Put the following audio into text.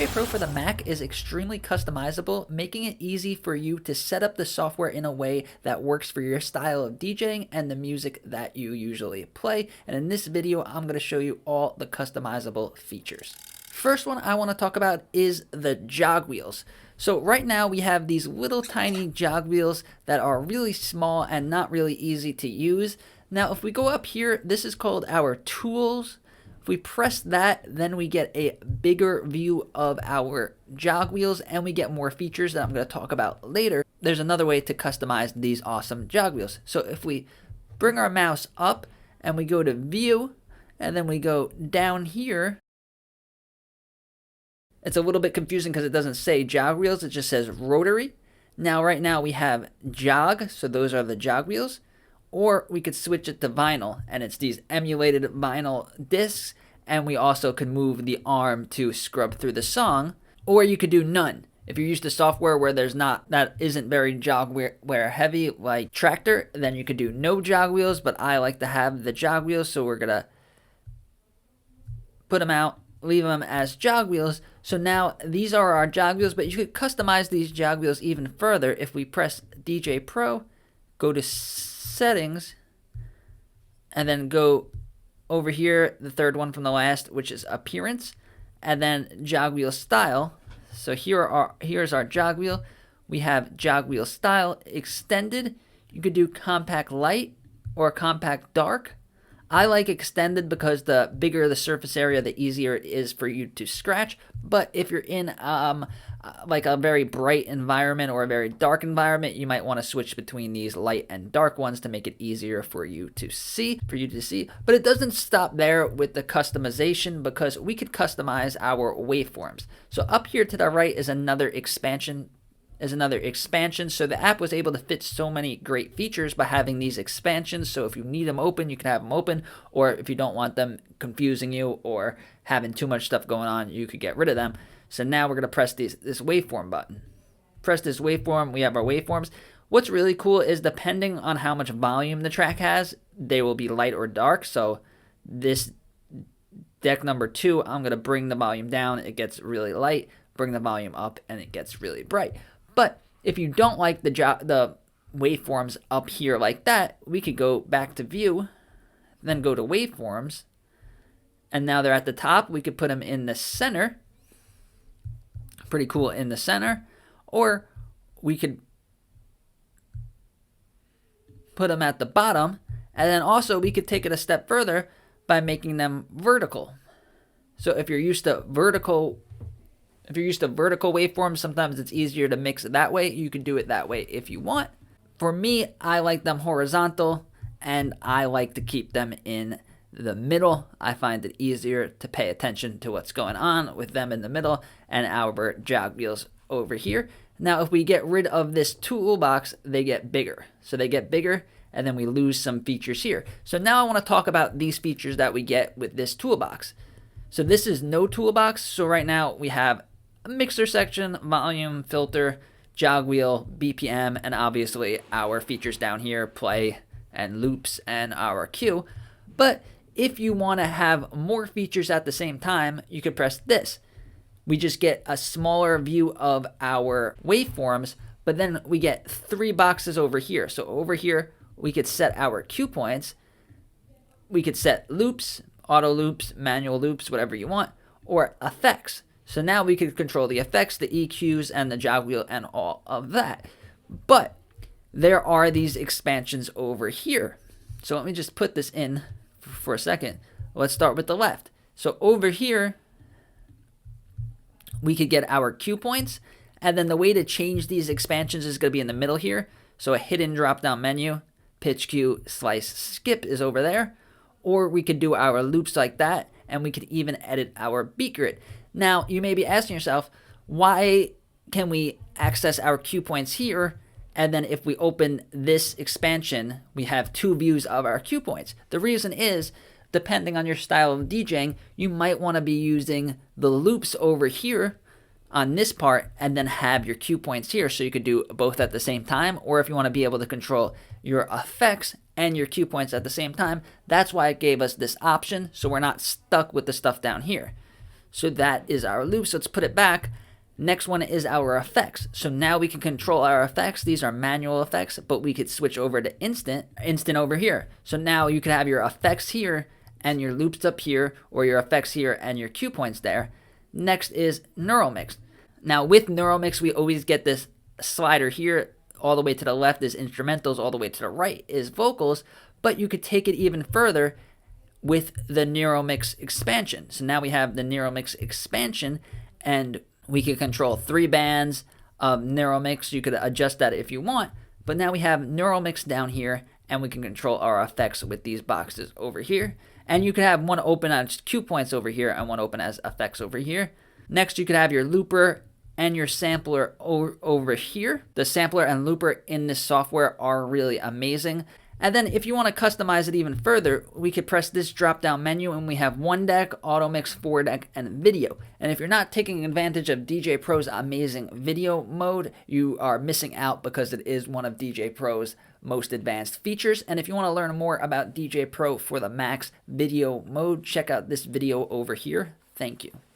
Djay Pro for the Mac is extremely customizable, making it easy for you to set up the software in a way that works for your style of DJing and the music that you usually play. And in this video, I'm going to show you all the customizable features. First one I want to talk about is the jog wheels. So right now we have these little tiny jog wheels that are really small and not really easy to use. Now if we go up here, this is called our tools. If we press that, then we get a bigger view of our jog wheels and we get more features that I'm going to talk about later. There's another way to customize these awesome jog wheels. So if we bring our mouse up and we go to view and then we go down here, it's a little bit confusing because it doesn't say jog wheels, it just says rotary. Now right now we have jog, so those are the jog wheels. Or we could switch it to vinyl, and it's these emulated vinyl discs, and we also can move the arm to scrub through the song. Or you could do none. If you're used to software where that isn't very jog wheel heavy like Tractor, then you could do no jog wheels, but I like to have the jog wheels, so we're gonna put them out, leave them as jog wheels. So now these are our jog wheels, but you could customize these jog wheels even further. If we press Djay Pro, go to settings, and then go over here, the third one from the last, which is appearance, and then jog wheel style. So here's our jog wheel. We have jog wheel style extended. You could do compact light or compact dark. I like extended because the bigger the surface area, the easier it is for you to scratch. But if you're in like a very bright environment or a very dark environment, you might want to switch between these light and dark ones to make it easier for you to see. But it doesn't stop there with the customization, because we could customize our waveforms. So up here to the right is another expansion. So the app was able to fit so many great features by having these expansions. So if you need them open, you can have them open, or if you don't want them confusing you or having too much stuff going on, you could get rid of them. So now we're going to press this waveform button. Press this waveform, we have our waveforms. What's really cool is depending on how much volume the track has, they will be light or dark. So this deck number 2, I'm going to bring the volume down, it gets really light, bring the volume up, and it gets really bright. But if you don't like the waveforms up here like that, we could go back to view, then go to waveforms, and now they're at the top. We could put them in the center. Pretty cool in the center. Or we could put them at the bottom, and then also we could take it a step further by making them vertical. So if you're used to vertical waveforms, sometimes it's easier to mix it that way. You can do it that way if you want. For me, I like them horizontal, and I like to keep them in the middle. I find it easier to pay attention to what's going on with them in the middle and our jog wheels over here. Now, if we get rid of this toolbox, they get bigger. So they get bigger, and then we lose some features here. So now I want to talk about these features that we get with this toolbox. So this is no toolbox. So right now we have a mixer section, volume, filter, jog wheel, BPM, and obviously our features down here, play and loops and our cue. But if you want to have more features at the same time, you could press this. We just get a smaller view of our waveforms, but then we get 3 boxes over here. So over here, we could set our cue points. We could set loops, auto loops, manual loops, whatever you want, or effects. So now we can control the effects, the EQs, and the jog wheel, and all of that. But there are these expansions over here. So let me just put this in for a second. Let's start with the left. So over here, we could get our cue points. And then the way to change these expansions is going to be in the middle here. So a hidden drop-down menu, pitch, cue, slice, skip is over there. Or we could do our loops like that, and we could even edit our beat grid. Now, you may be asking yourself, why can we access our cue points here, and then if we open this expansion, we have 2 views of our cue points? The reason is, depending on your style of DJing, you might want to be using the loops over here on this part and then have your cue points here, so you could do both at the same time. Or if you want to be able to control your effects and your cue points at the same time, that's why it gave us this option, so we're not stuck with the stuff down here. So that is our loops. Let's put it back. Next one is our effects. So now we can control our effects. These are manual effects, but we could switch over to instant over here. So now you could have your effects here and your loops up here, or your effects here and your cue points there. Next is neural mix. Now with neural mix, we always get this slider here. All the way to the left is instrumentals, all the way to the right is vocals, but you could take it even further with the neural mix expansion. So now we have the neural mix expansion, and we can control 3 bands of neural mix. You could adjust that if you want, but now we have neural mix down here, and we can control our effects with these boxes over here. And you could have one open as cue points over here and one open as effects over here. Next, you could have your looper and your sampler over here. The sampler and looper in this software are really amazing. And then if you want to customize it even further, we could press this drop down menu and we have 1 deck, auto mix, 4 deck, and video. And if you're not taking advantage of Djay Pro's amazing video mode, you are missing out, because it is one of Djay Pro's most advanced features. And if you want to learn more about Djay Pro for the Mac's video mode, check out this video over here. Thank you.